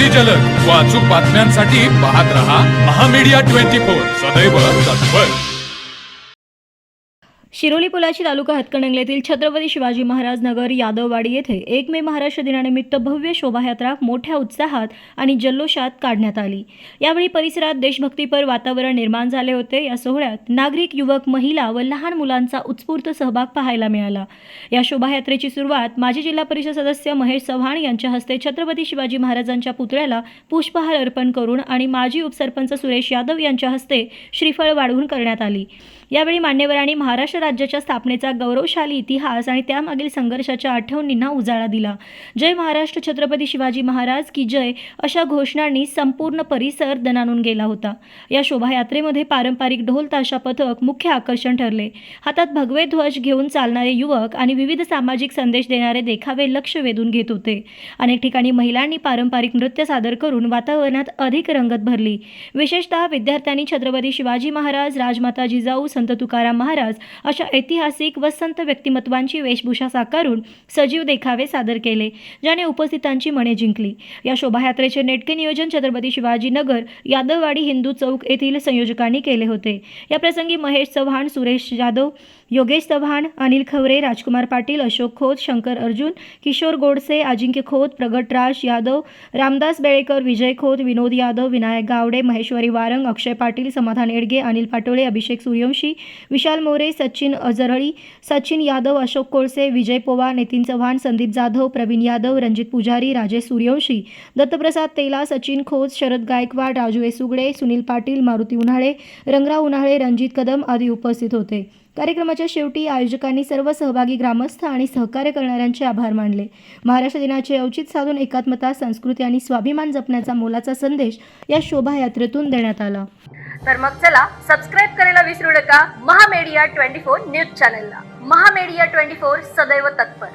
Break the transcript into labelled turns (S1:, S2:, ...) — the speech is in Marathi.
S1: अति जलद व अचूक बातम्यांसाठी पाहत रहा महामीडिया 24 सदैव तत्पर।
S2: शिरोली पुलाची तालुका हातकणंगलेतील छत्रपती शिवाजी महाराज नगर यादववाडी येथे 1 मे महाराष्ट्र दिनानिमित्त भव्य शोभायात्रा मोठ्या उत्साहात आणि जल्लोषात काढण्यात आली। यावेळी परिसरात देशभक्तीपर वातावरण निर्माण झाले होते। या सोहळ्यात नागरिक, युवक, महिला व लहान मुलांचा उत्स्फूर्त सहभाग पाहायला मिळाला। या शोभायात्रेची सुरुवात माजी जिल्हा परिषद सदस्य महेश चव्हाण यांच्या हस्ते छत्रपती शिवाजी महाराजांच्या पुतळ्याला पुष्पहार अर्पण करून आणि माजी उपसरपंच सुरेश यादव यांच्या हस्ते श्रीफळ वाढवून करण्यात आली। यावेळी मान्यवरांनी महाराष्ट्र राज्याच्या स्थापनेचा गौरवशाली इतिहास आणि त्यामागील संघर्षाच्या आठवणींना उजाळा दिला। जय महाराष्ट्र, छत्रपती शिवाजी महाराज की जय अशा घोषणांनी संपूर्ण परिसर दणाणून गेला होता। या शोभायात्रेमध्ये पारंपरिक ढोल ताशा पथक मुख्य आकर्षण ठरले। हातात भगवे ध्वज घेऊन चालणारे युवक आणि विविध सामाजिक संदेश देणारे देखावे लक्ष वेधून घेत होते। अनेक ठिकाणी महिलांनी पारंपरिक नृत्य सादर करून वातावरणात अधिक रंगत भरली। विशेषतः विद्यार्थ्यांनी छत्रपती शिवाजी महाराज, राजमाता जिजाऊ, संत तुकाराम महाराज अशा ऐतिहासिक व संत व्यक्तिमत्वांची वेशभूषा साकारून सजीव देखावे सादर केले, ज्याने उपस्थितांची मने जिंकली। या शोभायात्रेचे नेटके नियोजन छत्रपती शिवाजी नगर यादववाडी हिंदू चौक येथील संयोजकांनी केले होते। या प्रसंगी महेश चव्हाण, सुरेश यादव, योगेश चव्हाण, अनिल खवरे, राजकुमार पाटील, अशोक खोत, शंकर अर्जुन, किशोर गोडसे, अजिंक्य खोत, प्रगटराज यादव, रामदास बेळेकर, विजय खोत, विनोद यादव, विनायक गावडे, महेश्वरी वारंग, अक्षय पाटील, समाधान एडगे, अनिल पाटोळे, अभिषेक सूर्यवंशी, विशाल मोरे, सचिन अजरळी, सचिन यादव, अशोक कोळसे, विजय पोवार, नितीन चव्हाण, संदीप जाधव, प्रवीण यादव, रणजित पुजारी, राजेश सूर्यवंशी, दत्तप्रसाद तेला, सचिन खोत, शरद गायकवाड, राजू एसुगडे, सुनील पाटील, मारुती उन्हाळे, रंगराव उन्हाळे, रणजित कदम आदी उपस्थित होते। कार्यक्रमाच्या शेवटी आयोजकांनी सर्व सहभागी ग्रामस्थ आणि सहकार्य करणाऱ्यांचे आभार मानले। महाराष्ट्र दिनाचे औचित्य साधून एकात्मता, संस्कृती आणि स्वाभिमान जपण्याचा मोलाचा संदेश या शोभायात्रेतून देण्यात आला।
S3: तर मग चला सबस्क्राईब करायला विसरू नका महामीडिया 24 न्यूज चॅनलला। महामीडिया 24 सदैव तत्पर।